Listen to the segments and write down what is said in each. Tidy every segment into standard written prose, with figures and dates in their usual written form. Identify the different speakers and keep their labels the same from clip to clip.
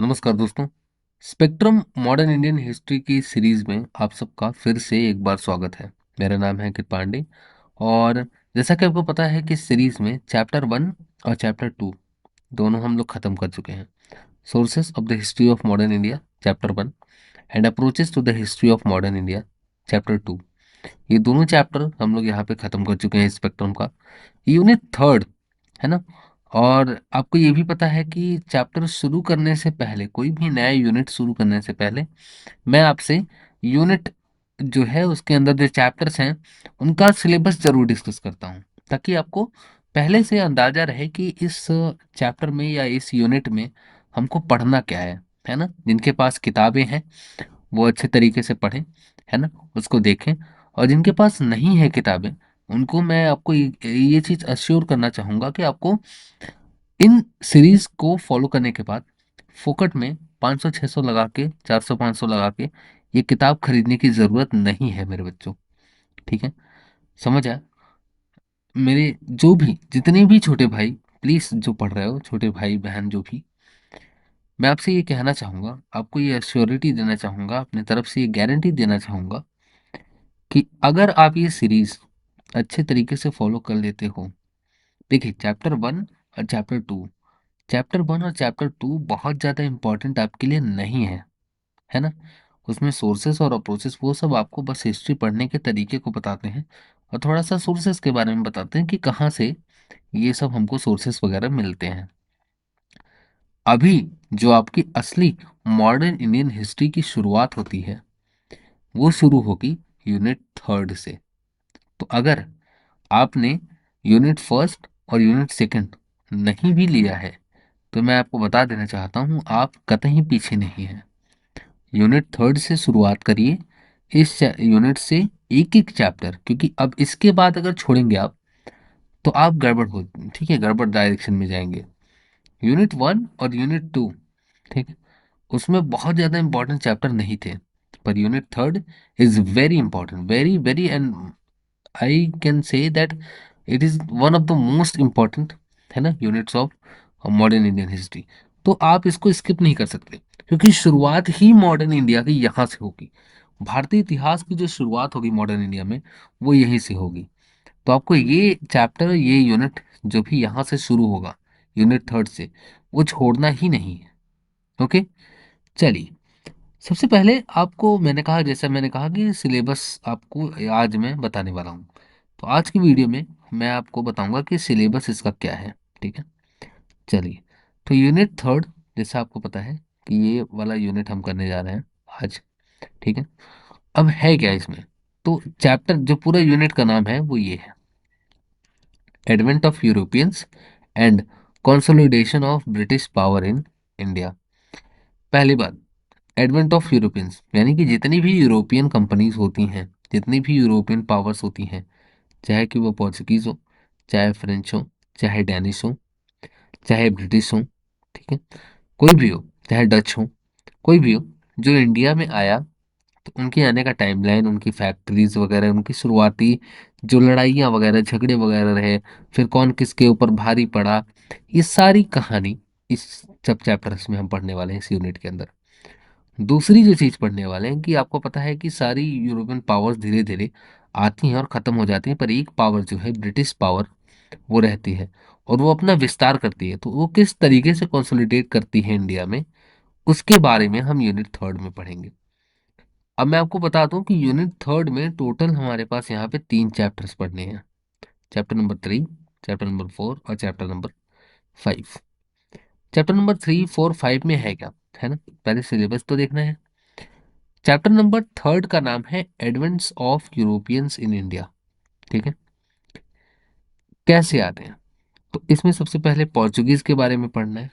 Speaker 1: नमस्कार दोस्तों। Spectrum modern Indian history की सीरीज में आप सबका फिर से एक बार स्वागत है। मेरा नाम है अंकित पांडे और जैसा कि आपको पता है कि सीरीज में चैप्टर 1 और चैप्टर 2 दोनों हम लोग खत्म कर चुके हैं। Sources of the history of modern India chapter 1 and approaches to the history of modern India chapter 2, ये दोनों चैप्टर हम लोग यहाँ पे खत्म कर चुके हैं स्पेक्ट्रम का। यूनिट थर्ड है ना। और आपको ये भी पता है कि चैप्टर शुरू करने से पहले, कोई भी नया यूनिट शुरू करने से पहले मैं आपसे यूनिट जो है उसके अंदर जो चैप्टर्स हैं उनका सिलेबस जरूर डिस्कस करता हूँ, ताकि आपको पहले से अंदाजा रहे कि इस चैप्टर में या इस यूनिट में हमको पढ़ना क्या है ना। जिनके पास किताबें हैं वो अच्छे तरीके से पढ़ें, है ना, उसको देखें। और जिनके पास नहीं है किताबें, उनको मैं आपको ये चीज़ अश्योर करना चाहूँगा कि आपको इन सीरीज को फॉलो करने के बाद फोकट में 500-600 लगा के, 400-500 लगा के ये किताब खरीदने की ज़रूरत नहीं है मेरे बच्चों। ठीक है, समझ आया? मेरे जो भी जितने भी छोटे भाई, प्लीज़ जो पढ़ रहे हो, छोटे भाई बहन जो भी, मैं आपसे ये कहना चाहूँगा, आपको ये अश्योरिटी देना चाहूँगा, अपनी तरफ से ये गारंटी देना चाहूँगा कि अगर आप ये सीरीज अच्छे तरीके से फॉलो कर लेते हो। देखिए, चैप्टर 1 और चैप्टर 1 और चैप्टर 2 बहुत ज़्यादा इंपॉर्टेंट आपके लिए नहीं है ना। उसमें सोर्सेस और अप्रोचेस वो सब आपको बस हिस्ट्री पढ़ने के तरीके को बताते हैं और थोड़ा सा सोर्सेस के बारे में बताते हैं कि कहाँ से ये सब हमको सोर्सेस वगैरह मिलते हैं। अभी जो आपकी असली मॉडर्न इंडियन हिस्ट्री की शुरुआत होती है वो शुरू होगी यूनिट थर्ड से। तो अगर आपने यूनिट फर्स्ट और यूनिट सेकंड नहीं भी लिया है तो मैं आपको बता देना चाहता हूँ आप कतई पीछे नहीं हैं। यूनिट थर्ड से शुरुआत करिए, इस यूनिट से एक एक चैप्टर, क्योंकि अब इसके बाद अगर छोड़ेंगे आप तो आप गड़बड़ हो, ठीक है, गड़बड़ डायरेक्शन में जाएंगे। यूनिट 1 और यूनिट 2, ठीक है, उसमें बहुत ज़्यादा इंपॉर्टेंट चैप्टर नहीं थे, per unit third is very important, very very, and I can say that it is one of the most important, है ना, units of modern Indian history. तो आप इसको स्किप नहीं कर सकते, क्योंकि शुरुआत ही मॉडर्न इंडिया की यहाँ से होगी। भारतीय इतिहास की जो शुरुआत होगी मॉडर्न इंडिया में वो यहीं से होगी। तो आपको ये चैप्टर, ये यूनिट जो भी यहाँ से शुरू होगा यूनिट थर्ड से, वो छोड़ना ही नहीं है। ओके, चलिए। सबसे पहले आपको मैंने कहा, जैसा मैंने कहा कि सिलेबस आपको आज मैं बताने वाला हूँ। तो आज की वीडियो में मैं आपको बताऊंगा कि सिलेबस इसका क्या है। ठीक है, चलिए। तो यूनिट थर्ड, जैसा आपको पता है कि ये वाला यूनिट हम करने जा रहे हैं आज। ठीक है, अब है क्या इसमें? तो चैप्टर, जो पूरा यूनिट का नाम है वो ये है, advent of Europeans and consolidation of British power in India. पहली बात, एडवेंट ऑफ यूरोपियंस यानी कि जितनी भी यूरोपियन कंपनीज होती हैं, जितनी भी यूरोपियन पावर्स होती हैं, चाहे कि वो पोर्चुगीज हो, चाहे फ्रेंच हो, चाहे डेनिश हो, चाहे ब्रिटिश हो, ठीक है, कोई भी हो, चाहे डच हो, कोई भी हो, जो इंडिया में आया, तो उनके आने का टाइमलाइन, उनकी फैक्ट्रीज वगैरह, उनकी शुरुआती जो लड़ाइयाँ वगैरह, झगड़े वगैरह रहे, फिर कौन किसके ऊपर भारी पड़ा, ये सारी कहानी इस सब चैप्टर्स में हम पढ़ने वाले हैं इस यूनिट के अंदर। दूसरी जो चीज़ पढ़ने वाले हैं कि आपको पता है कि सारी यूरोपियन पावर्स धीरे धीरे आती हैं और ख़त्म हो जाती हैं, पर एक पावर जो है ब्रिटिश पावर, वो रहती है और वो अपना विस्तार करती है। तो वो किस तरीके से कंसोलिडेट करती है इंडिया में, उसके बारे में हम यूनिट थर्ड में पढ़ेंगे। अब मैं आपको बता दूं कि यूनिट थर्ड में टोटल हमारे पास यहाँ पे 3 चैप्टर्स पढ़ने हैं, चैप्टर नंबर 3, चैप्टर नंबर 4 और चैप्टर नंबर 5। चैप्टर नंबर 3, 4, 5 में है क्या, है ना, पहले सिलेबस तो देखना है। चैप्टर नंबर थर्ड का नाम है advents of Europeans in India. ठीक है, कैसे आते हैं? तो इसमें सबसे पहले पोर्चुगीज के बारे में पढ़ना है।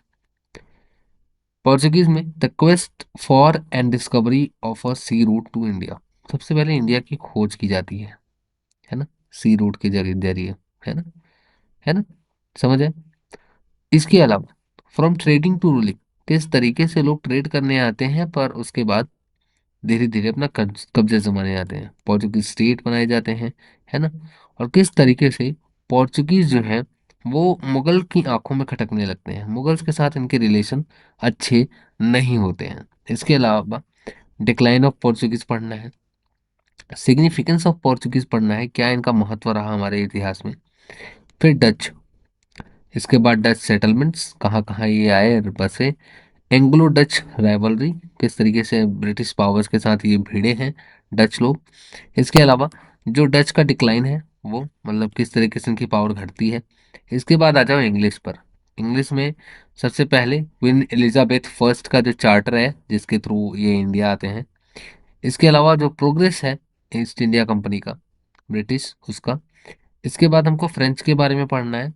Speaker 1: पोर्चुगीज में the quest for and discovery of a sea route to India, सबसे पहले इंडिया की खोज की जाती है ना, सी रूट के जरिए जरिए, है ना, है ना, समझ है। इसके अलावा फ्रॉम ट्रेडिंग टू रूलिंग, किस तरीके से लोग ट्रेड करने आते हैं, पर उसके बाद धीरे धीरे अपना कब्जा जमाने आते हैं, पोर्चुगीज स्टेट बनाए जाते हैं, है ना, और किस तरीके से पोर्चुगीज जो है वो मुगल की आंखों में खटकने लगते हैं, मुगल्स के साथ इनके रिलेशन अच्छे नहीं होते हैं। इसके अलावा डिक्लाइन ऑफ पोर्चुगीज पढ़ना है, सिग्निफिकेंस ऑफ पोर्चुगीज पढ़ना है, क्या इनका महत्व रहा हमारे इतिहास में। फिर डच, इसके बाद डच सेटलमेंट्स, कहाँ कहाँ ये आए और बसे। एंग्लो डच राइवलरी, किस तरीके से ब्रिटिश पावर्स के साथ ये भिड़े हैं डच लोग। इसके अलावा जो डच का डिक्लाइन है वो मतलब किस तरीके से इनकी पावर घटती है। इसके बाद आ जाओ इंग्लिश पर। इंग्लिश में सबसे पहले क्वीन एलिजाबेथ फर्स्ट का जो चार्टर है जिसके थ्रू ये इंडिया आते हैं। इसके अलावा जो प्रोग्रेस है ईस्ट इंडिया कंपनी का, ब्रिटिश उसका। इसके बाद हमको फ्रेंच के बारे में पढ़ना है,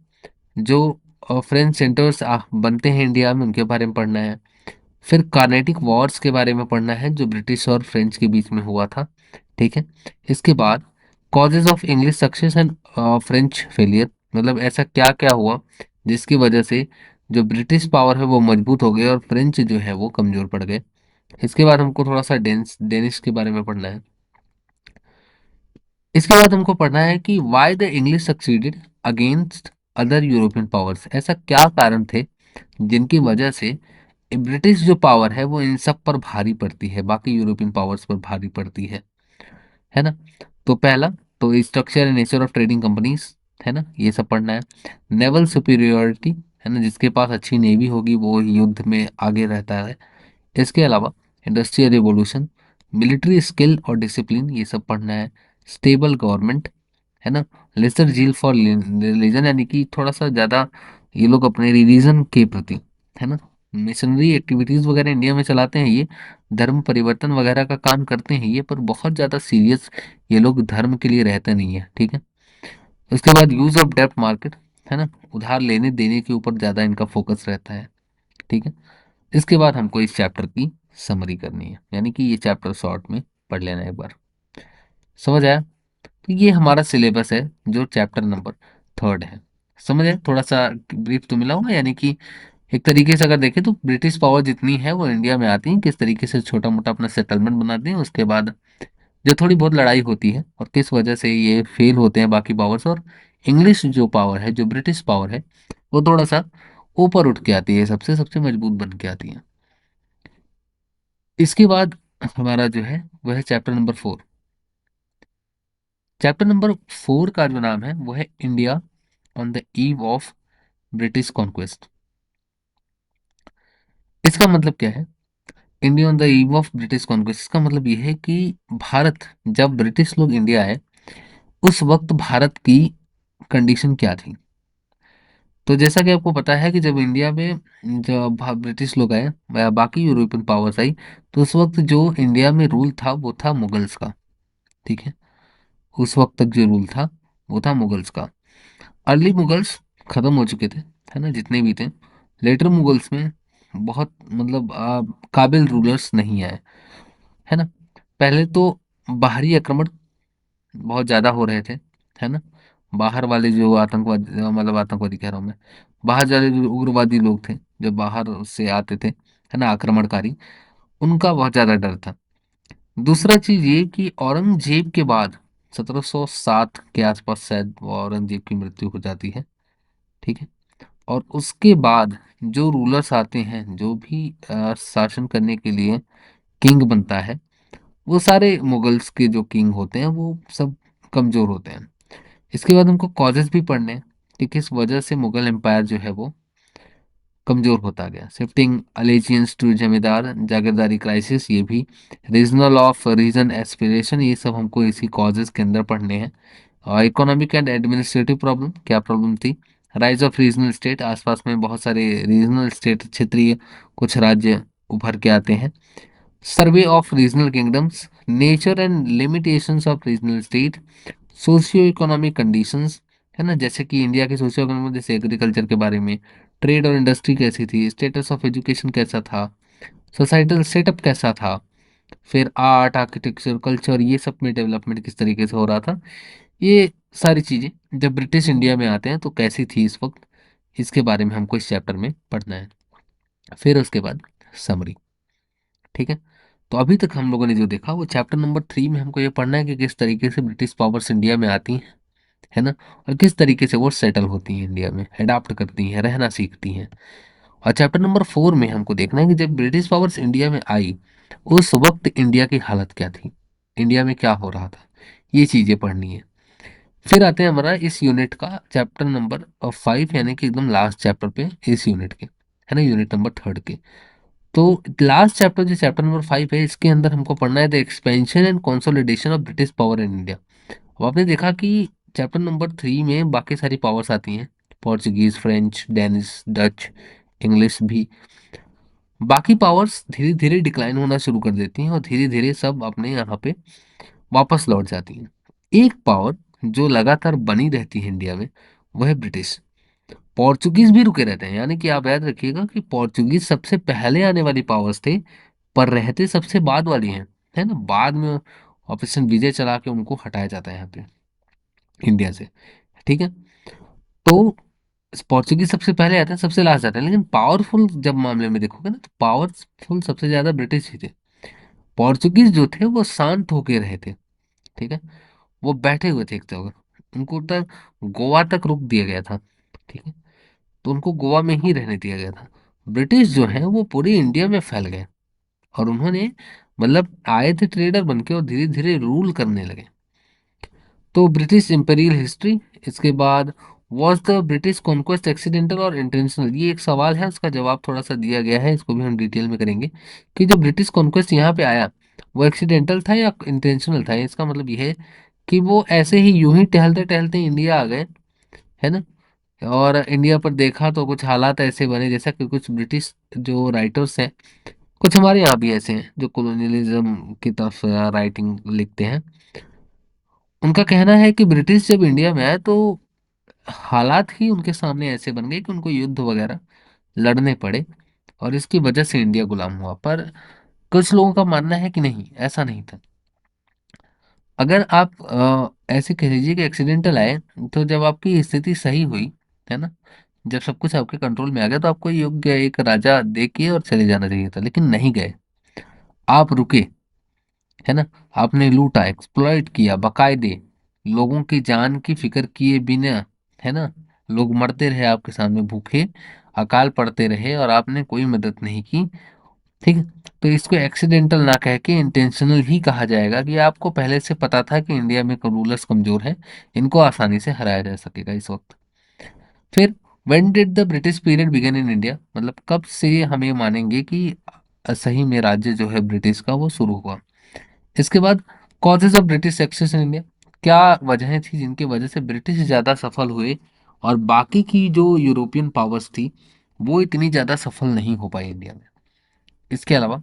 Speaker 1: जो फ्रेंच सेंटर्स बनते हैं इंडिया में उनके बारे में पढ़ना है। फिर कार्नेटिक वॉर्स के बारे में पढ़ना है जो ब्रिटिश और फ्रेंच के बीच में हुआ था। ठीक है। इसके बाद causes of English success and French failure, मतलब ऐसा क्या क्या हुआ जिसकी वजह से जो ब्रिटिश पावर है वो मजबूत हो गई और फ्रेंच जो है वो कमजोर पड़ गए। इसके बाद हमको थोड़ा सा डेनिश के बारे में पढ़ना है। इसके बाद हमको पढ़ना है कि why the English succeeded against other European powers, ऐसा क्या कारण थे जिनकी वजह से ब्रिटिश जो पावर है वो इन सब पर भारी पड़ती है, बाकी यूरोपियन पावर्स पर भारी पड़ती है ना। तो पहला तो structure and nature of trading companies, है ना, ये सब पढ़ना है। नेवल सुपीरियोरिटी, है ना, जिसके पास अच्छी नेवी होगी वो युद्ध में आगे रहता है। इसके अलावा इंडस्ट्रियल रिवॉल्यूशन, मिलिट्री स्किल और डिसिप्लिन, ये सब पढ़ना है। स्टेबल गवर्नमेंट, है ना, लेसर जील फॉर रिलीजन, यानी कि थोड़ा सा ज़्यादा ये लोग अपने रिलीजन के प्रति, है ना, मिशनरी एक्टिविटीज़ वगैरह इंडिया में चलाते हैं ये, धर्म परिवर्तन वगैरह का काम करते हैं ये, पर बहुत ज़्यादा सीरियस ये लोग धर्म के लिए रहते नहीं है। ठीक है। उसके बाद यूज़ ऑफ डेप्ट मार्केट, है ना, उधार लेने देने के ऊपर ज़्यादा इनका फोकस रहता है। ठीक है। इसके बाद हमको इस चैप्टर की समरी करनी है, यानी कि ये चैप्टर शॉर्ट में पढ़ लेना एक बार। समझ आया? तो ये हमारा सिलेबस है जो चैप्टर नंबर थर्ड है। समझ आया? थोड़ा सा ब्रीफ तो मिला होगा, यानी कि एक तरीके से अगर देखें तो ब्रिटिश पावर जितनी है वो इंडिया में आती है, किस तरीके से छोटा मोटा अपना सेटलमेंट बनाते हैं, उसके बाद जो थोड़ी बहुत लड़ाई होती है और किस वजह से ये फेल होते हैं बाकी पावर्स, और इंग्लिश जो पावर है, जो ब्रिटिश पावर है, वो थोड़ा सा ऊपर उठ के आती है, सबसे सबसे मजबूत बन के आती है। इसके बाद हमारा जो है वह है chapter number four. Chapter number four का जो नाम है वो है India on the eve of British conquest. इसका मतलब क्या है? India on the eve of British conquest, इसका मतलब यह है कि भारत, जब ब्रिटिश लोग इंडिया आए उस वक्त भारत की कंडीशन क्या थी। तो जैसा कि आपको पता है कि जब इंडिया में जब ब्रिटिश लोग आए या बाकी यूरोपियन पावर्स आई, तो उस वक्त जो इंडिया में रूल था वो था मुगल्स का। ठीक है। उस वक्त तक जो रूल था वो था मुगल्स का। अर्ली मुगल्स खत्म हो चुके थे, है ना, जितने भी थे। लेटर मुगल्स में बहुत मतलब काबिल रूलर्स नहीं आए, है ना। पहले तो बाहरी आक्रमण बहुत ज़्यादा हो रहे थे, है ना। बाहर वाले जो आतंकवादी, मतलब आतंकवादी कह रहा हूँ मैं, बाहर वाले जो उग्रवादी लोग थे जो बाहर से आते थे, है ना, आक्रमणकारी, उनका बहुत ज़्यादा डर था। दूसरा चीज़ ये कि औरंगजेब के बाद 1707 के आसपास शायद वो औरंगजेब की मृत्यु हो जाती है। ठीक है। और उसके बाद जो रूलर्स आते हैं, जो भी शासन करने के लिए किंग बनता है, वो सारे मुगल्स के जो किंग होते हैं वो सब कमजोर होते हैं। इसके बाद हमको कॉजेस भी पढ़ने हैं कि किस वजह से मुगल एम्पायर जो है वो कमजोर होता गया। शिफ्टिंग अलेजियंस टू जमींदार, जागीरदारी क्राइसिस, ये भी रीजनल ऑफ रीजन एस्पिरेशन, ये सब हमको इसी कॉजेस के अंदर पढ़ने हैं। और इकोनॉमिक एंड एडमिनिस्ट्रेटिव प्रॉब्लम, क्या प्रॉब्लम थी। राइज ऑफ रीजनल स्टेट, आसपास में बहुत सारे रीजनल स्टेट, क्षेत्रीय कुछ राज्य उभर के आते हैं। Survey of regional kingdoms, nature and limitations of regional state, socio economic conditions, है ना, जैसे कि इंडिया के सोशियो इकोनॉमिक, जैसे एग्रीकल्चर के बारे में, ट्रेड और इंडस्ट्री कैसी थी, स्टेटस ऑफ एजुकेशन कैसा था, सोसाइटल सेटअप कैसा था, फिर आर्ट, आर्किटेक्चर, कल्चर, ये सब में डेवलपमेंट किस तरीके से हो रहा था। ये सारी चीज़ें जब ब्रिटिश इंडिया में आते हैं तो कैसी थी इस वक्त, इसके बारे में हमको इस चैप्टर में पढ़ना है। फिर उसके बाद समरी। ठीक है। तो अभी तक हम लोगों ने जो देखा वो चैप्टर नंबर थ्री में हमको ये पढ़ना है कि किस तरीके से ब्रिटिश पावर्स इंडिया में आती हैं, है ना, और किस तरीके से वो सेटल होती हैं इंडिया में, अडाप्ट करती हैं, रहना सीखती हैं। और चैप्टर नंबर 4 में हमको देखना है कि जब ब्रिटिश पावर्स इंडिया में आई, उस वक्त इंडिया की हालत क्या थी, इंडिया में क्या हो रहा था, ये चीजें पढ़नी है। फिर आते हैं हमारा इस यूनिट का चैप्टर नंबर 5, यानी कि एकदम लास्ट चैप्टर पे इस यूनिट के, है ना, यूनिट नंबर 3 के। तो लास्ट चैप्टर जो चैप्टर नंबर 5 है, इसके अंदर हमको पढ़ना है the expansion and consolidation of British power in India. अब आपने देखा कि चैप्टर नंबर 3 में बाकी सारी पावर्स आती हैं, Portuguese, French, Danish, Dutch, English भी। बाकी पावर्स धीरे धीरे डिक्लाइन होना शुरू कर देती हैं और धीरे धीरे सब अपने यहाँ पे वापस लौट जाती हैं। एक पावर जो लगातार बनी रहती है इंडिया में, वह है ब्रिटिश। पोर्चुगीज भी रुके रहते हैं, यानी कि आप याद रखिएगा कि पोर्चुगीज सबसे पहले आने वाली पावर्स थे, पर रहते सबसे बाद वाली हैं, है ना। बाद में ऑपरेशन विजय चला के उनको हटाया जाता है यहाँ पे इंडिया से, ठीक है। तो पोर्चुगीज सबसे पहले आते हैं, सबसे लास्ट आते हैं, लेकिन पावरफुल जब मामले में देखोगे ना, तो पावरफुल सबसे ज्यादा ब्रिटिश ही थे। पोर्चुगीज जो थे वो शांत होके रहे थे, ठीक है, वो बैठे हुए थे एक जगह, उनको तक गोवा तक रोक दिया गया था, ठीक है, तो उनको गोवा में ही रहने दिया गया था। ब्रिटिश जो है वो पूरी इंडिया में फैल गए, और उन्होंने मतलब आए थे ट्रेडर बन के और धीरे धीरे रूल करने लगे। तो ब्रिटिश इंपीरियल हिस्ट्री, इसके बाद was the British conquest accidental और इंटेंशनल, ये एक सवाल है, उसका जवाब थोड़ा सा दिया गया है, इसको भी हम डिटेल में करेंगे कि जब ब्रिटिश कॉन्क्वेस्ट यहाँ पे आया, वो एक्सीडेंटल था या इंटेंशनल था। इसका मतलब ये है कि वो ऐसे ही यूं ही टहलते टहलते इंडिया आ गए, है ना, और इंडिया पर देखा तो कुछ हालात ऐसे बने, जैसा कि कुछ ब्रिटिश जो राइटर्स हैं, कुछ हमारे यहाँ भी ऐसे हैं जो कॉलोनियलिज्म की तरफ राइटिंग लिखते हैं, उनका कहना है कि ब्रिटिश जब इंडिया में आए तो हालात ही उनके सामने ऐसे बन गए कि उनको युद्ध वगैरह लड़ने पड़े, और इसकी वजह से इंडिया गुलाम हुआ। पर कुछ लोगों का मानना है कि नहीं, ऐसा नहीं था। अगर आप ऐसे कह लीजिए कि एक्सीडेंटल आए, तो जब आपकी स्थिति सही हुई, है ना, जब सब कुछ आपके कंट्रोल में आ गया, तो आपको योग्य एक राजा दे के और चले जाना चाहिए था, लेकिन नहीं गए, आप रुके, है ना, आपने लूटा, एक्सप्लॉइट किया बकायदे, लोगों की जान की फिक्र किए बिना, है ना, लोग मरते रहे आपके सामने भूखे, अकाल पड़ते रहे, और आपने कोई मदद नहीं की, ठीक है। तो इसको एक्सीडेंटल ना कह के इंटेंशनल ही कहा जाएगा कि आपको पहले से पता था कि इंडिया में रूलर्स कमजोर हैं, इनको आसानी से हराया जा सकेगा इस वक्त। फिर when did the British period begin in India, मतलब कब से हम ये मानेंगे कि सही में राज्य जो है ब्रिटिश का वो शुरू हुआ। इसके बाद causes of British success in India, क्या वजहें थी जिनकी वजह से ब्रिटिश ज़्यादा सफल हुए और बाकी की जो यूरोपियन पावर्स थी वो इतनी ज़्यादा सफल नहीं हो पाई इंडिया में। इसके अलावा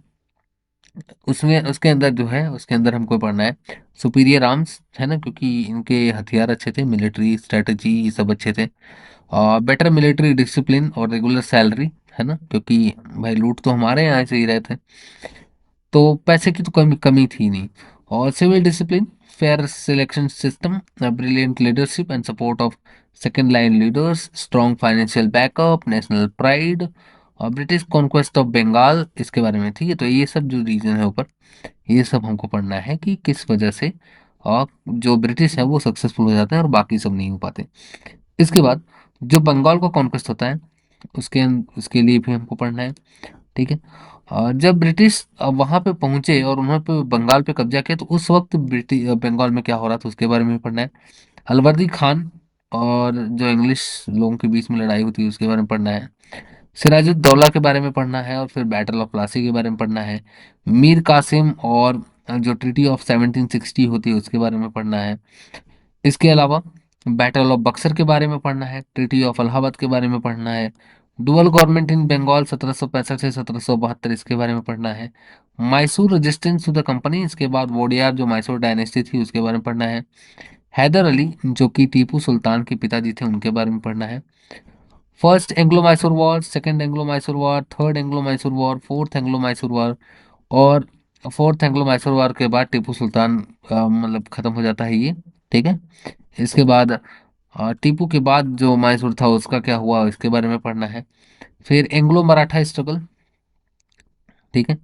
Speaker 1: उसमें उसके अंदर जो है, उसके अंदर हमको पढ़ना है सुपीरियर आर्म्स, है ना, क्योंकि इनके हथियार अच्छे थे, मिलिट्री स्ट्रेटजी ये सब अच्छे थे, और बेटर मिलिट्री डिसिप्लिन और रेगुलर सैलरी, है ना, क्योंकि भाई लूट तो हमारे यहाँ से ही रहे थे, तो पैसे की तो कमी कमी थी नहीं। और civil discipline, fair selection system, brilliant leadership and support of second line leaders, strong financial backup, national pride, और ब्रिटिश कॉन्क्वेस्ट ऑफ बंगाल इसके बारे में थी। तो ये सब जो रीजन है ऊपर, ये सब हमको पढ़ना है कि किस वजह से और जो ब्रिटिश है वो सक्सेसफुल हो जाते हैं और बाकी सब नहीं हो पाते। इसके बाद जो बंगाल का कॉन्क्वेस्ट होता है, उसके लिए भी हमको पढ़ना है, ठीक है। जब ब्रिटिश वहां पे पहुंचे और उन्होंने पे बंगाल पे कब्जा किया, तो उस वक्त ब्रिटिश बंगाल में क्या हो रहा था उसके बारे में भी पढ़ना है। अलवर्दी खान और जो इंग्लिश लोगों के बीच में लड़ाई हुई थी उसके बारे में पढ़ना है। सिराजुद्दौला के बारे में पढ़ना है, और फिर बैटल ऑफ प्लासी के बारे में पढ़ना है। मीर कासिम और जो ट्रीटी ऑफ 1760 होती है उसके बारे में पढ़ना है। इसके अलावा बैटल ऑफ बक्सर के बारे में पढ़ना है, ट्रीटी ऑफ इलाहाबाद के बारे में पढ़ना है, डुअल गवर्नमेंट इन बंगाल 1765 से 1772 इसके बारे में पढ़ना है। Mysore resistance to the company, इसके बाद वोडियार जो मैसूर डायनेस्टी थी उसके बारे में पढ़ना है। हैदर अली जो कि टीपू सुल्तान के पिताजी थे उनके बारे में पढ़ना है। First Anglo Mysore war, second Anglo Mysore war, third Anglo Mysore war, fourth Anglo Mysore war, और फोर्थ एंग्लो मैसूर वॉर के बाद टीपू सुल्तान मतलब खत्म हो जाता है ये, ठीक है। इसके बाद टीपू के बाद जो मैसूर था उसका क्या हुआ इसके बारे में पढ़ना है। फिर एंग्लो मराठा स्ट्रगल, ठीक है,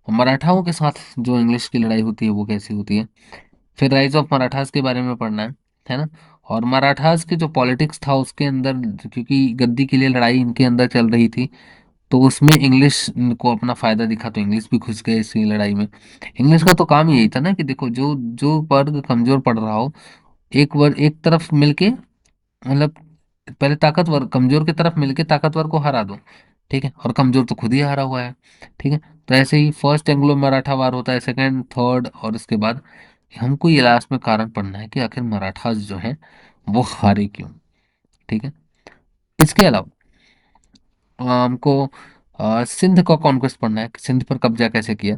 Speaker 1: मराठाओं के साथ जो इंग्लिश की लड़ाई होती है वो कैसी होती है। फिर राइज ऑफ मराठास के बारे में पढ़ना है ना। और मराठास की जो पॉलिटिक्स था उसके अंदर, क्योंकि गद्दी के लिए लड़ाई इनके अंदर चल रही थी, तो उसमें इंग्लिश को अपना फायदा दिखा, तो इंग्लिश भी घुस गए इसी लड़ाई में। इंग्लिश का तो काम ही यही था ना कि देखो, जो जो वर्ग कमजोर पड़ रहा हो, एक वर्ग एक तरफ मिलके, मतलब पहले ताकतवर कमजोर की तरफ मिलके ताकतवर को हरा दो, ठीक है, और कमजोर तो खुद ही हारा हुआ है, ठीक है। तो ऐसे ही फर्स्ट एंग्लो मराठा वार होता है, सेकंड, थर्ड, और उसके बाद हमको ये लास्ट में कारण पढ़ना है कि आखिर मराठास जो है वो हारे क्यों, ठीक है। इसके अलावा हमको सिंध का कॉन्क्वेस्ट पढ़ना है कि सिंध पर कब्जा कैसे किया।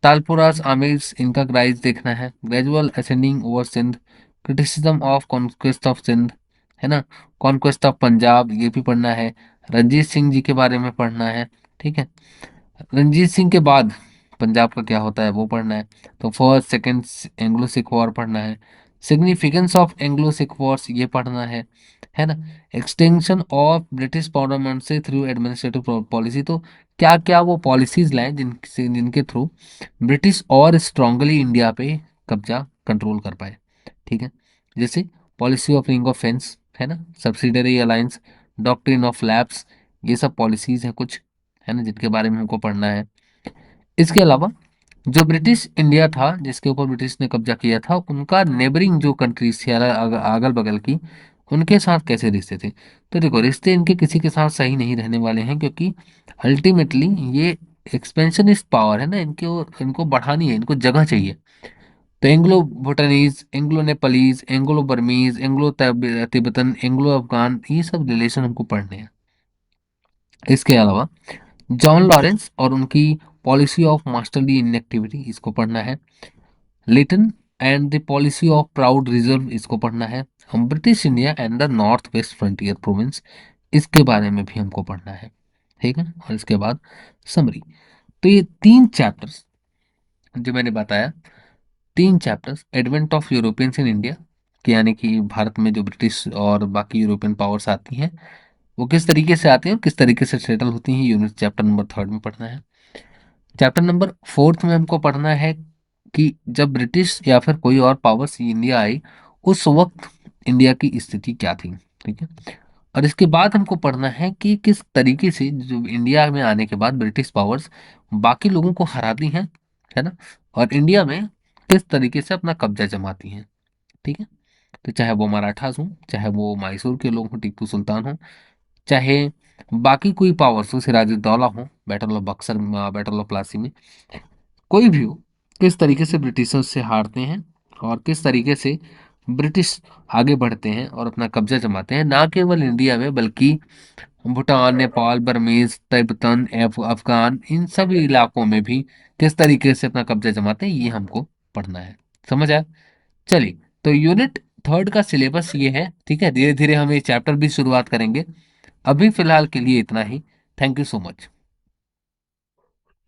Speaker 1: तालपुरास आमिर्स इनका राइज देखना है, gradual ascending over Sindh, criticism of conquest of Sindh, है ना, कॉन्क्वेस्ट ऑफ पंजाब ये भी पढ़ना है, रंजीत सिंह जी के बारे में पढ़ना है, ठीक है। रंजीत सिंह के बाद पंजाब का क्या होता है वो पढ़ना है। तो first second Anglo Sikh war पढ़ना है, significance of Anglo Sikh Wars ये पढ़ना है ना, extension of British parliament through administrative policy, तो क्या क्या वो पॉलिसीज लाए जिनके थ्रू ब्रिटिश और स्ट्रांगली इंडिया पे कब्जा कंट्रोल कर पाए, ठीक है। जैसे policy of ring of fence, है ना, subsidiary alliance, doctrine of lapse, ये सब पॉलिसीज हैं कुछ, है ना, जिनके बारे में हमको पढ़ना है। इसके अलावा जो ब्रिटिश इंडिया था जिसके ऊपर ब्रिटिश ने कब्जा किया था, उनका नेबरिंग जो कंट्रीज थी अगल बगल की, उनके साथ कैसे रिश्ते थे। तो देखो, रिश्ते इनके किसी के साथ सही नहीं रहने वाले हैं, क्योंकि अल्टीमेटली ये एक्सपेंशनिस्ट पावर है ना, इनको इनको बढ़ानी है, इनको जगह चाहिए। तो Anglo भूटानीज, Anglo Nepalese, Anglo Burmese, Anglo Tibetan, Anglo Afghan, ये सब रिलेशन हमको पढ़ने हैं। इसके अलावा जॉन लॉरेंस और उनकी पॉलिसी ऑफ मास्टरली इनएक्टिविटी इसको पढ़ना है, Lytton and the policy of proud reserve इसको पढ़ना है, हम British India and the north west frontier province इसके बारे में भी हमको पढ़ना है, ठीक है। और इसके बाद समरी। तो ये तीन चैप्टर्स जो मैंने बताया, तीन chapters advent of Europeans in India, कि यानी कि भारत में जो ब्रिटिश और बाकी यूरोपियन पावर्स आती हैं वो किस तरीके से आती हैं और किस तरीके से सेटल होती हैं, यूनिट चैप्टर नंबर थर्ड में पढ़ना है। चैप्टर नंबर फोर्थ में हमको पढ़ना है कि जब ब्रिटिश या फिर कोई और पावर्स इंडिया आई, उस वक्त इंडिया की स्थिति क्या थी, ठीक है। और इसके बाद हमको पढ़ना है कि किस तरीके से जो इंडिया में आने के बाद ब्रिटिश पावर्स बाकी लोगों को हराती हैं, है ना, और इंडिया में किस तरीके से अपना कब्जा जमाती हैं, ठीक है। तो चाहे वो मराठास हों, चाहे वो मैसूर के लोग हों, टीपू सुल्तान हों, चाहे बाकी कोई पावर्स हो, सिराजुद्दौला हो battle of Buxar, battle of Plassey में, कोई भी हो, किस तरीके से ब्रिटिशर्स से हारते हैं और किस तरीके से ब्रिटिश आगे बढ़ते हैं और अपना कब्जा जमाते हैं, ना केवल इंडिया में बल्कि भूटान, नेपाल, बर्मीज, तिब्बतन, अफगान, इन सभी इलाकों में भी किस तरीके से अपना कब्जा जमाते हैं, ये हमको पढ़ना है। समझ आया? चलिए, तो यूनिट थर्ड का सिलेबस ये है, ठीक है। धीरे धीरे हम ये चैप्टर भी शुरुआत करेंगे। अभी फिलहाल के लिए इतना ही। Thank you so much.